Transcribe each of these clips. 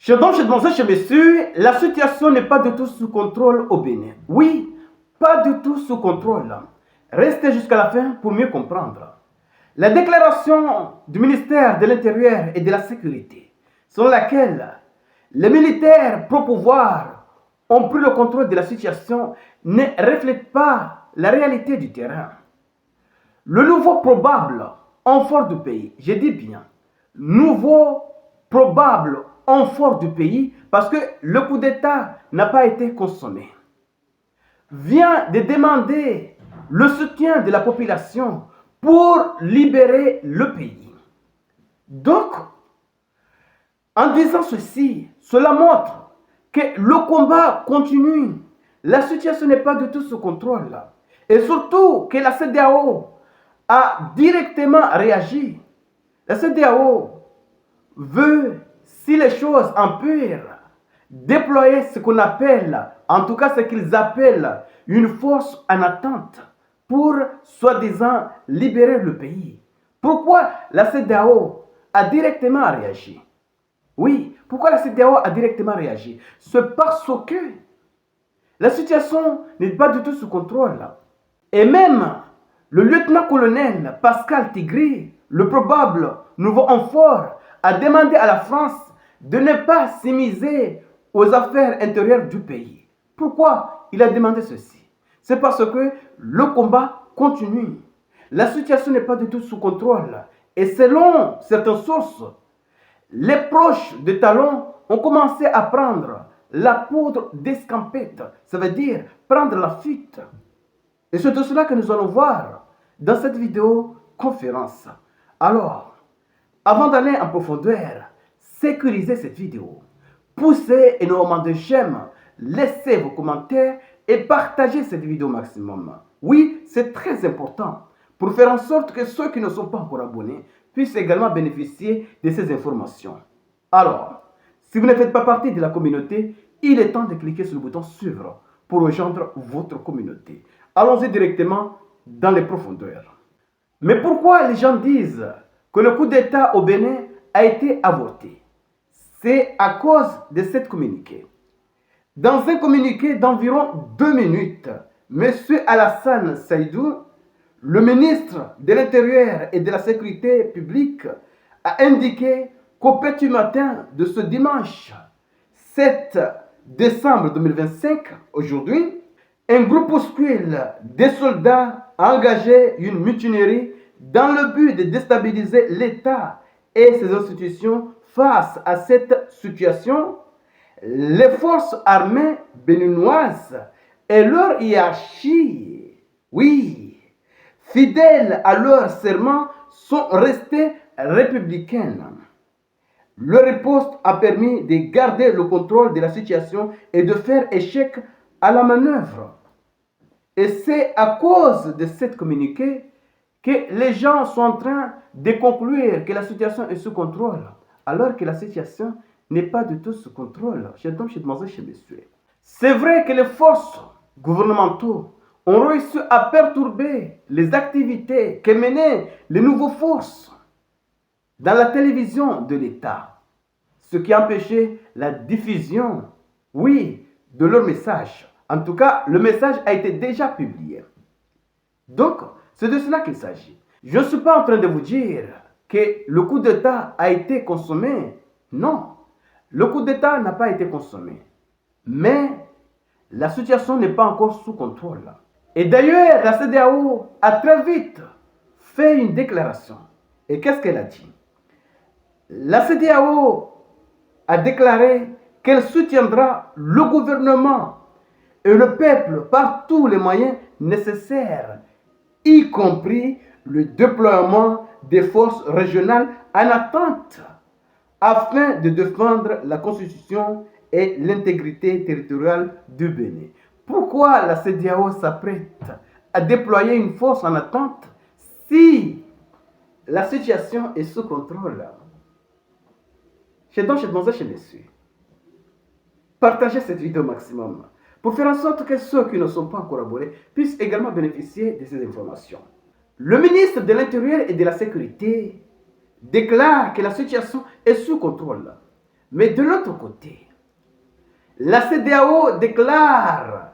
Chers dames, chers messieurs, la situation n'est pas du tout sous contrôle au Bénin. Oui, pas du tout sous contrôle. Restez jusqu'à la fin pour mieux comprendre. La déclaration du ministère de l'Intérieur et de la Sécurité, selon laquelle les militaires pro-pouvoir ont pris le contrôle de la situation, ne reflète pas la réalité du terrain. Le nouveau probable enfant du pays, je dis bien, nouveau probable enfant du pays, parce que le coup d'État n'a pas été consommé, vient de demander le soutien de la population pour libérer le pays. Donc, en disant ceci, cela montre que le combat continue. La situation n'est pas du tout sous contrôle. Et surtout que la CEDEAO a directement réagi. La CEDEAO veut, si les choses empirent, déployer ce qu'on appelle, en tout cas ce qu'ils appellent, une force en attente pour, soi-disant, libérer le pays. Pourquoi la CEDEAO a directement réagi? Oui, pourquoi la CEDEAO a directement réagi? C'est parce que la situation n'est pas du tout sous contrôle. Et même le lieutenant-colonel Pascal Tigri, le probable nouveau renfort, a demandé à la France de ne pas s'immiscer aux affaires intérieures du pays. Pourquoi il a demandé ceci? C'est parce que le combat continue. La situation n'est pas du tout sous contrôle. Et selon certaines sources, les proches de Talon ont commencé à prendre la poudre d'escampette, ça veut dire prendre la fuite. Et c'est de cela que nous allons voir dans cette vidéo conférence. Alors, avant d'aller en profondeur, sécurisez cette vidéo. Poussez énormément de j'aime, laissez vos commentaires et partagez cette vidéo au maximum. Oui, c'est très important pour faire en sorte que ceux qui ne sont pas encore abonnés puissent également bénéficier de ces informations. Alors, si vous ne faites pas partie de la communauté, il est temps de cliquer sur le bouton suivre pour rejoindre votre communauté. Allons-y directement dans les profondeurs. Mais pourquoi les gens disent que le coup d'État au Bénin a été avorté? C'est à cause de cette communiqué. Dans un communiqué d'environ 2 minutes, M. Alassane Saïdou, le ministre de l'Intérieur et de la Sécurité publique, a indiqué qu'au petit matin de ce dimanche 7 décembre 2025, aujourd'hui, un groupuscule de soldats a engagé une mutinerie dans le but de déstabiliser l'État et ses institutions. Face à cette situation, les forces armées béninoises et leur hiérarchie, oui, fidèles à leur serment, sont restées républicaines. Leur riposte a permis de garder le contrôle de la situation et de faire échec à la manœuvre. Et c'est à cause de cette communiqué que les gens sont en train de conclure que la situation est sous contrôle, alors que la situation n'est pas du tout sous contrôle. Chez messieurs. C'est vrai que les forces gouvernementales ont réussi à perturber les activités que menaient les nouvelles forces dans la télévision de l'État, ce qui a empêché la diffusion, oui, de leur message. En tout cas, le message a été déjà publié. Donc, c'est de cela qu'il s'agit. Je ne suis pas en train de vous dire que le coup d'État a été consommé. Non, le coup d'État n'a pas été consommé. Mais la situation n'est pas encore sous contrôle. Et d'ailleurs, la CEDEAO a très vite fait une déclaration. Et qu'est-ce qu'elle a dit? La CEDEAO a déclaré qu'elle soutiendra le gouvernement et le peuple par tous les moyens nécessaires, y compris le déploiement des forces régionales en attente, afin de défendre la Constitution et l'intégrité territoriale du Bénin. Pourquoi la CEDEAO s'apprête à déployer une force en attente si la situation est sous contrôle? Chez messieurs, partagez cette vidéo au maximum pour faire en sorte que ceux qui ne sont pas encore abonnés puissent également bénéficier de ces informations. Le ministre de l'Intérieur et de la Sécurité déclare que la situation est sous contrôle. Mais de l'autre côté, la CEDEAO déclare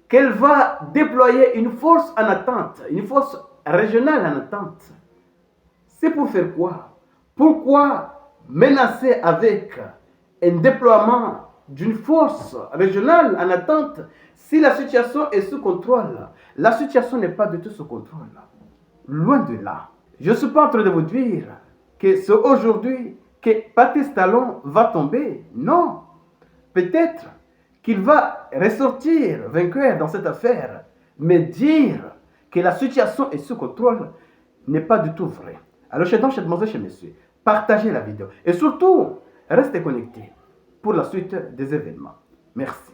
qu'elle va déployer une force en attente, une force régionale en attente. C'est pour faire quoi? Pourquoi menacer avec un déploiement d'une force régionale en attente si la situation est sous contrôle? La situation n'est pas du tout sous contrôle. Loin de là. Je ne suis pas en train de vous dire que c'est aujourd'hui que Patrice Talon va tomber. Non. Peut-être qu'il va ressortir vainqueur dans cette affaire. Mais dire que la situation est sous contrôle n'est pas du tout vrai. Alors, chez mademoiselle, chez monsieur, partagez la vidéo. Et surtout, restez connectés pour la suite des événements. Merci.